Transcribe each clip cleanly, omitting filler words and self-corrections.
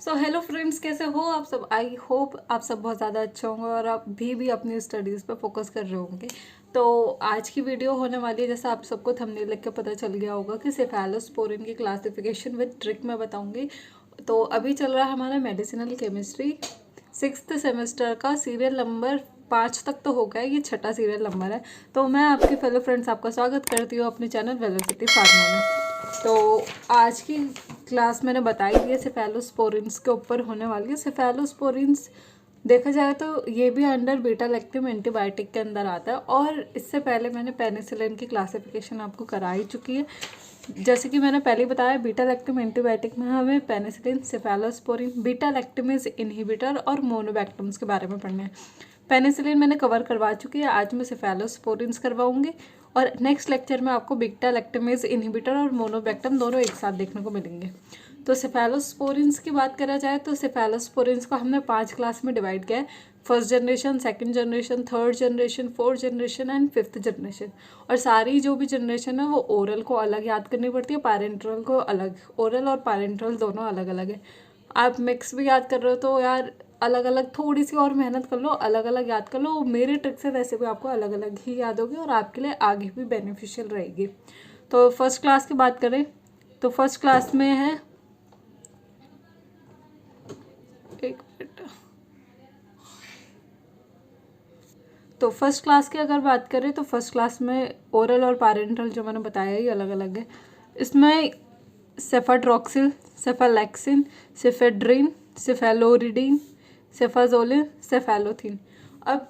So hello friends, कैसे हो आप सब। आई होप आप सब बहुत ज़्यादा अच्छे होंगे और आप भी अपनी स्टडीज़ पे फोकस कर रहे होंगे। तो आज की वीडियो होने वाली है, जैसे आप सबको थंबनेल लिख के पता चल गया होगा, कि सेफेलोस्पोरिन की क्लासिफिकेशन विद ट्रिक मैं बताऊंगी। तो अभी चल रहा है हमारा मेडिसिनल केमिस्ट्री 6th सेमेस्टर का सीरियल नंबर 5 तक तो हो गया, ये छठा सीरियल नंबर है। तो मैं आपके फेलो फ्रेंड्स आपका स्वागत करती हूँ अपने चैनल वेलोसिटी फार्मा में। तो आज की क्लास मैंने बताई दी है सेफेलोस्पोरिन्स के ऊपर होने वाली है। सेफेलोस्पोरिन्स देखा जाए तो ये भी अंडर बीटा लैक्टम एंटीबायोटिक के अंदर आता है, और इससे पहले मैंने पेनिसिलिन की क्लासिफिकेशन आपको करा ही चुकी है। जैसे कि मैंने पहले बताया, बीटा लैक्टम एंटीबायोटिक में हमें penicillin, cephalosporin, beta lactamase inhibitor और मोनोबैक्टम्स के बारे में पढ़ना है। पेनिसिलिन मैंने कवर करवा चुकी है, आज मैं सेफेलोस्पोरिन्स करवाऊंगी, और नेक्स्ट लेक्चर में आपको बीटा लैक्टमेज इनहिबिटर और मोनोबैक्टम दोनों एक साथ देखने को मिलेंगे। तो सेफेलोस्पोरिन्स की बात करा जाए तो सेफेलोस्पोरिन्स को हमने 5 क्लास में डिवाइड किया है। First generation, second generation, third generation, fourth generation and fifth generation. और सारी जो भी जनरेशन है वो ओरल को अलग याद करनी पड़ती है, पैरेंट्रल को अलग। ओरल और पैरेंट्रल दोनों अलग अलग है। आप मिक्स भी याद कर रहे हो तो यार अलग अलग थोड़ी सी और मेहनत कर लो, अलग अलग याद कर लो। मेरे ट्रिक से वैसे भी आपको अलग अलग ही याद होगी और आपके लिए आगे भी बेनिफिशियल रहेगी। तो फर्स्ट क्लास की बात करें तो फर्स्ट क्लास में है, एक मिनट, तो फर्स्ट क्लास की अगर बात करें तो फर्स्ट क्लास में ओरल और पैरेंटल जो मैंने बताया ही अलग अलग है। इसमें सेफाट्रॉक्सिल, सेफालेक्सिन, सेफेड्रिन, सेफेलोरिडीन, सेफाजोलिन, सेफेलोथिन। अब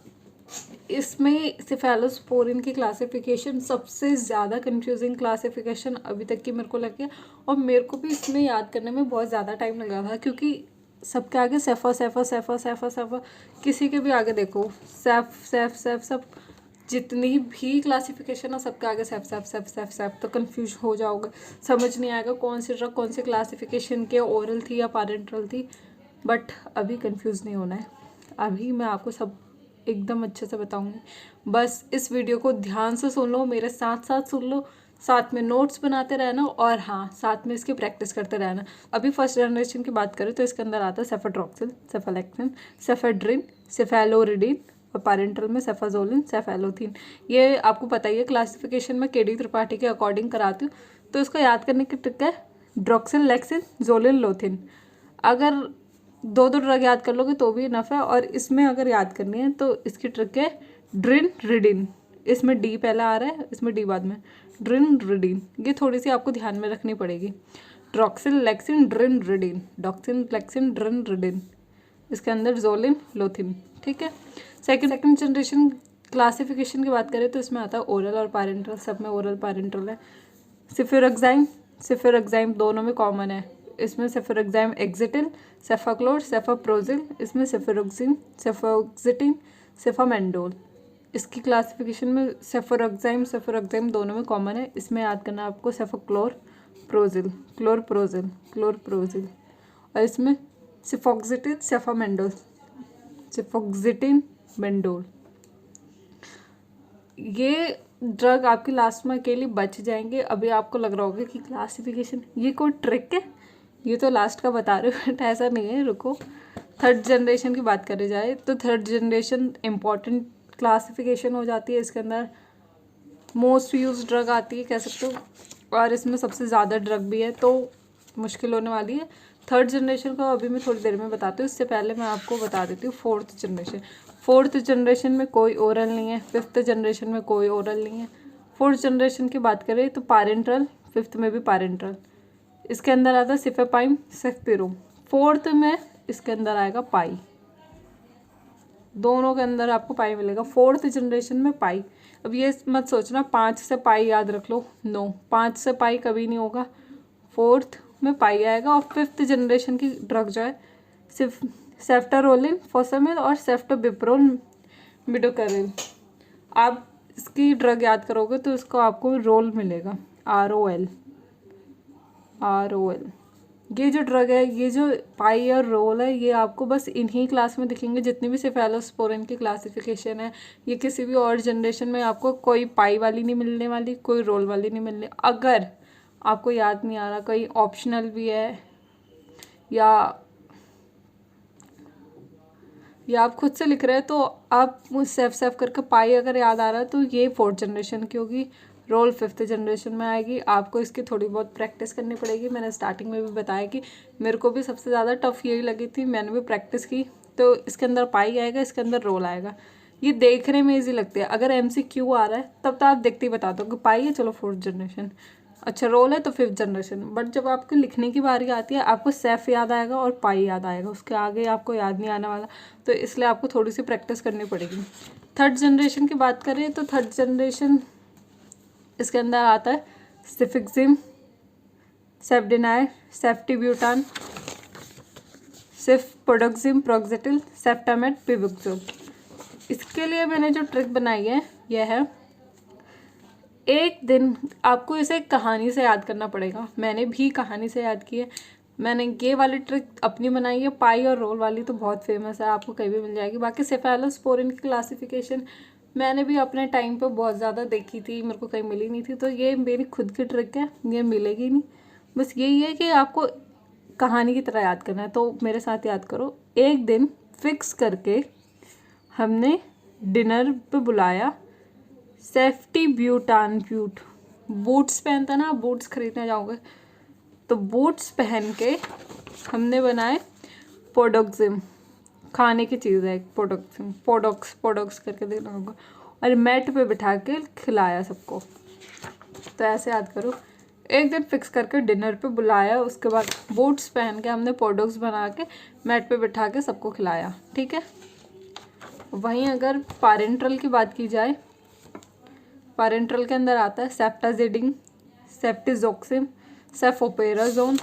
इसमें सेफेलोस्पोरिन की क्लासिफिकेशन सबसे ज़्यादा कंफ्यूजिंग क्लासिफिकेशन अभी तक की मेरे को लगी है, और मेरे को भी इसमें याद करने में बहुत ज़्यादा टाइम लगा था, क्योंकि सबके आगे sofa sofa sofa sofa sofa, किसी के भी आगे देखो सेफ सेफ सेफ सब, जितनी भी क्लासिफिकेशन है सबके आगे safe safe safe safe safe, तो कंफ्यूज हो जाओगे, समझ नहीं आएगा कौन सी ड्रग कौन सी क्लासिफिकेशन के ओरल थी या पैरेंट्रल थी। बट अभी कंफ्यूज नहीं होना है, अभी मैं आपको सब एकदम अच्छे से बताऊंगी। बस इस वीडियो को ध्यान से सुन लो, मेरे साथ साथ सुन लो, साथ में नोट्स बनाते रहना, और हाँ साथ में इसकी प्रैक्टिस करते रहना। अभी फर्स्ट जनरेशन की बात करें तो इसके अंदर आता है सेफाट्रॉक्सिल, सेफालेक्सिन, सेफेड्रिन, सेफेलोरिडीन, और पैरेंटल में सेफाजोलिन, सेफेलोथिन। ये आपको पता ही है, क्लासिफिकेशन में केडी त्रिपाठी के अकॉर्डिंग कराती हूँ। तो इसको याद करने की ट्रिक है ड्रॉक्सिल, लेक्सिन, जोलिन, लोथिन। अगर दो दो ड्रग याद कर लोगे तो भी इनफ है, और इसमें अगर याद करनी है तो इसकी ट्रिक है ड्रिन रिडिन। इसमें डी पहला आ रहा है, इसमें डी बाद में, ड्रिन रिडिन। ये थोड़ी सी आपको ध्यान में रखनी पड़ेगी। ड्रॉक्सिल, लेक्सिन, ड्रिन रिडिन, डॉक्सिन, लेक्सिन, ड्रिन रिडिन। इसके अंदर जोलिन, लोथिन। ठीक है। सेकंड जनरेशन क्लासिफिकेशन की बात करें तो इसमें आता है ओरल और पैरेंटल, सब में ओरल पैरेंटल है। सिफेरोक्साइम, सिफेरोक्साइम दोनों में कॉमन है। इसमें सेफेरोक्साइम एक्जिटिल, सेफाक्लोर, सेफाप्रोजिल, इसमें सेफेरोक्सिन, सेफोक्सिटिन, सेफामेंडोल। इसकी क्लासिफिकेशन में सेफेरोक्साइम दोनों में कॉमन है। इसमें याद करना आपको सेफाक्लोर प्रोजिल, क्लोरप्रोजिल, क्लोरप्रोजिल। और इसमें सिफोक्सिटिन, सेफामेंडोल, सिफोक्सिटिन, मेंडोल। ये ड्रग आपकी लास्ट में अकेली बच जाएंगे। अभी आपको लग रहा होगा कि क्लासिफिकेशन ये कोई ट्रिक है, ये तो लास्ट का बता रहे हो, बट ऐसा नहीं है। रुको, थर्ड जनरेशन की बात करी जाए तो थर्ड जनरेशन इम्पॉर्टेंट क्लासिफिकेशन हो जाती है। इसके अंदर मोस्ट यूज ड्रग आती है कह सकते हो, और इसमें सबसे ज़्यादा ड्रग भी है, तो मुश्किल होने वाली है। थर्ड जनरेशन को अभी मैं थोड़ी देर में बताती हूँ, इससे पहले मैं आपको बता देती हूँ फोर्थ जनरेशन। फोर्थ जनरेशन में कोई ओरल नहीं है, फिफ्थ जनरेशन में कोई ओरल नहीं है। फोर्थ जनरेशन की बात करें तो पैरेंट्रल, फिफ्थ में भी पैरेंट्रल। इसके अंदर आता है सिफेपाइम, सेफपिरोम। फोर्थ में इसके अंदर आएगा पाई, दोनों के अंदर आपको पाई मिलेगा। फोर्थ जनरेशन में पाई। अब ये मत सोचना 5 से पाई याद रख लो, नो, 5 से पाई कभी नहीं होगा, फोर्थ में पाई आएगा। और फिफ्थ जनरेशन की ड्रग जो है सिर्फ सेफ्टारोलिन, फोसामिल और सेफ्टोबिप्रोल, मिडोकरिल। आप इसकी ड्रग याद करोगे तो इसको आपको रोल मिलेगा, ROL, ROL। ये जो ड्रग है, ये जो पाई और रोल है, ये आपको बस इन्हीं क्लास में दिखेंगे। जितनी भी सेफेलोस्पोरिन की क्लासिफिकेशन है, ये किसी भी और जनरेशन में आपको कोई पाई वाली नहीं मिलने वाली, कोई रोल वाली नहीं मिलने। अगर आपको याद नहीं आ रहा, कोई ऑप्शनल भी है या ये आप खुद से लिख रहे हैं तो आप सेफ सेफ करके पाई अगर याद आ रहा है तो ये 4th जनरेशन की होगी, रोल 5th जनरेशन में आएगी। आपको इसकी थोड़ी बहुत प्रैक्टिस करनी पड़ेगी। मैंने स्टार्टिंग में भी बताया कि मेरे को भी सबसे ज़्यादा टफ यही लगी थी, मैंने भी प्रैक्टिस की। तो इसके अंदर पाई आएगा, इसके अंदर रोल आएगा। ये देखने में ईजी लगती है। अगर MCQ आ रहा है तब तो आप देखते ही बता दो कि पाई है, चलो 4th जनरेशन, अच्छा रोल है तो 5th जनरेशन। बट जब आपको लिखने की बारी आती है आपको सेफ याद आएगा और पाई याद आएगा, उसके आगे आपको याद नहीं आने वाला। तो इसलिए आपको थोड़ी सी प्रैक्टिस करनी पड़ेगी। 3rd जनरेशन की बात करें तो 3rd जनरेशन इसके अंदर आता है सिफिक्सिम, सेफ्डिनाइल, सेफ्टिब्यूटान, सिफपोडोक्सिम, प्रोक्सिटिल, सेफ्टामेट, पिविक्सोल। इसके लिए मैंने जो ट्रिक बनाई है यह है, एक दिन आपको इसे कहानी से याद करना पड़ेगा। मैंने भी कहानी से याद की है। मैंने ये वाली ट्रिक अपनी बनाई है। पाई और रोल वाली तो बहुत फेमस है, आपको कहीं भी मिल जाएगी। बाकी सेफेलोस्पोरिन की क्लासिफिकेशन मैंने भी अपने टाइम पे बहुत ज़्यादा देखी थी, मेरे को कहीं मिली नहीं थी। तो ये मेरी खुद की ट्रिक है, ये मिलेगी नहीं। बस यही है कि आपको कहानी की तरह याद करना है। तो मेरे साथ याद करो। एक दिन फिक्स करके हमने डिनर पे बुलाया सेफ्टिब्यूटान ब्यूट। बूट्स पहनता ना, बूट्स खरीदने जाओगे तो बूट्स पहन के हमने बनाए पोडोक्सिम, खाने की चीज़ है पोडोक्सिम, पोडोक्स करके देना होगा, और मैट पे बिठा के खिलाया सबको। तो ऐसे याद करो, एक दिन फिक्स करके डिनर पे बुलाया, उसके बाद बूट्स पहन के हमने पोडोक्स बना के मैट पे बिठा के सबको खिलाया, ठीक है। वहीं अगर पैरेंटल की बात की जाए, पैरेंटल के अंदर आता है सेफ्टाजिडिंग, सेफ्टिजोक्सिम, सेफोपेराजोन,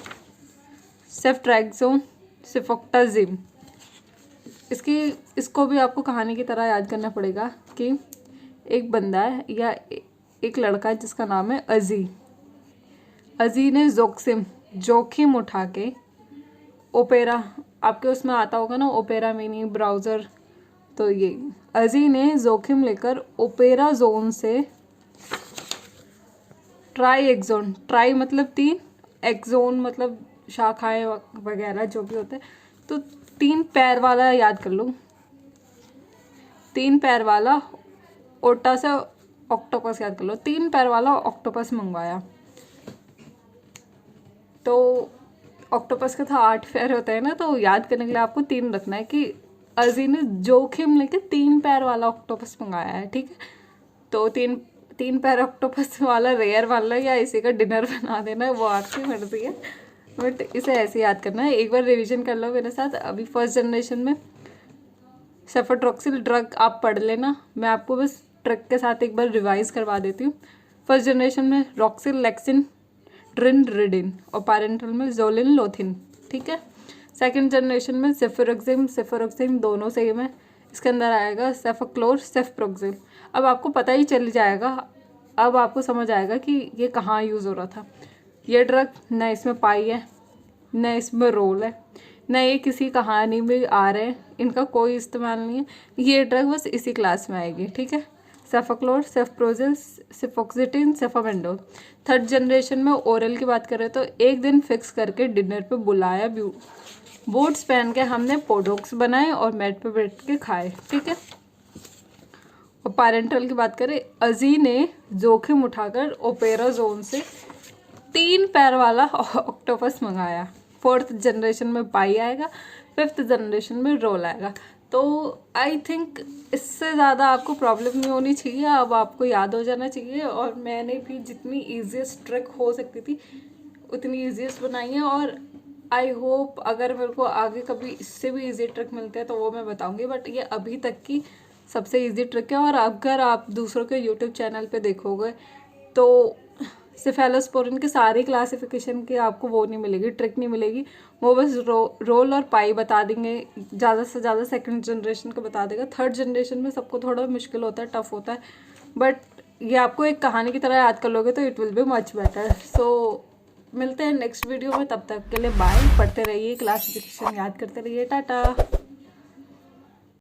सेफ्ट्रैक्सोन, सिफोक्टाजिम। इसको भी आपको कहानी की तरह याद करना पड़ेगा कि एक बंदा है या एक लड़का है जिसका नाम है अजी। अजी ने जोखिम उठा के ओपेरा, आपके उसमें आता होगा ना ओपेरा मिनी ब्राउज़र, तो ये अजी ने जोखिम लेकर ओपेरा जोन से ट्राईएक्सोन, ट्राई मतलब 3, एक्सोन मतलब शाखाएं वगैरह जो भी होते हैं, तो 3 पैर वाला याद कर लो, 3 पैर वाला ओटा से ऑक्टोपस याद कर लो, 3 पैर वाला ऑक्टोपस मंगवाया। तो ऑक्टोपस का था 8 पैर होते हैं ना, तो याद करने के लिए आपको 3 रखना है कि अजी ने जोखिम लेके 3 पैर वाला ऑक्टोपस मंगाया है, ठीक है। तो 3 पैर ऑक्टोपस वाला रेयर वाला या इसी का डिनर बना देना है, वो आपकी मर्जी है। बट इसे ऐसे याद करना है। एक बार रिवीजन कर लो मेरे साथ। अभी 1st जनरेशन में सेफोट्रॉक्सिल ड्रग आप पढ़ लेना, मैं आपको बस ट्रिक के साथ एक बार रिवाइज करवा देती हूँ। 1st जनरेशन में रॉक्सिल, लेक्सिन, ड्रिनरिडिन, और पैरेंटल में जोलिन, लोथिन, ठीक है। 2nd जनरेशन में सेफोरोक्सिम दोनों सेम है। इसके अंदर आएगा सेफोक्लोर, सेफप्रोक्सिल। अब आपको पता ही चल जाएगा, अब आपको समझ आएगा कि ये कहाँ यूज़ हो रहा था। ये ड्रग न इसमें पाई है, न इसमें रोल है, न ये किसी कहानी में आ रहे हैं, इनका कोई इस्तेमाल नहीं है। ये ड्रग बस इसी क्लास में आएगी, ठीक है। सेफोक्लोर, सेफप्रोजिल, सिफोक्सिटिन, सेफामेंडोल। 3rd जनरेशन में ओरल की बात करें तो एक दिन फिक्स करके डिनर पे बुलाया, बूट्स पहन के हमने पोडोक्स बनाए और मैट पे बैठ के खाए, ठीक है। और पैरेंटल की बात करें, अजी ने जोखिम उठाकर ओपेरा जोन से 3 पैर वाला ऑक्टोपस मंगाया। 4th जनरेशन में पाई आएगा, 5th जनरेशन में रोल आएगा। तो आई थिंक इससे ज़्यादा आपको प्रॉब्लम नहीं होनी चाहिए, अब आपको याद हो जाना चाहिए। और मैंने भी जितनी ईजीएस्ट ट्रिक हो सकती थी उतनी ईजीएस्ट बनाई है, और आई होप अगर मेरे को आगे कभी इससे भी ईजी ट्रिक मिलते हैं तो वो मैं बताऊंगी। बट ये अभी तक की सबसे ईजी ट्रिक है। और अगर आप दूसरों के यूट्यूब चैनल पे देखोगे तो सेफेलोस्पोरिन की सारी क्लासिफिकेशन की आपको वो नहीं मिलेगी, ट्रिक नहीं मिलेगी। वो बस रोल और पाई बता देंगे, ज़्यादा से ज़्यादा 2nd जनरेशन का बता देगा। 3rd जनरेशन में सबको थोड़ा मुश्किल होता है, टफ होता है। बट ये आपको एक कहानी की तरह याद कर लोगे तो it will be much better. So मिलते हैं नेक्स्ट वीडियो में, तब तक के लिए बाय। पढ़ते रहिए, क्लासिफिकेशन याद करते रहिए, टाटा।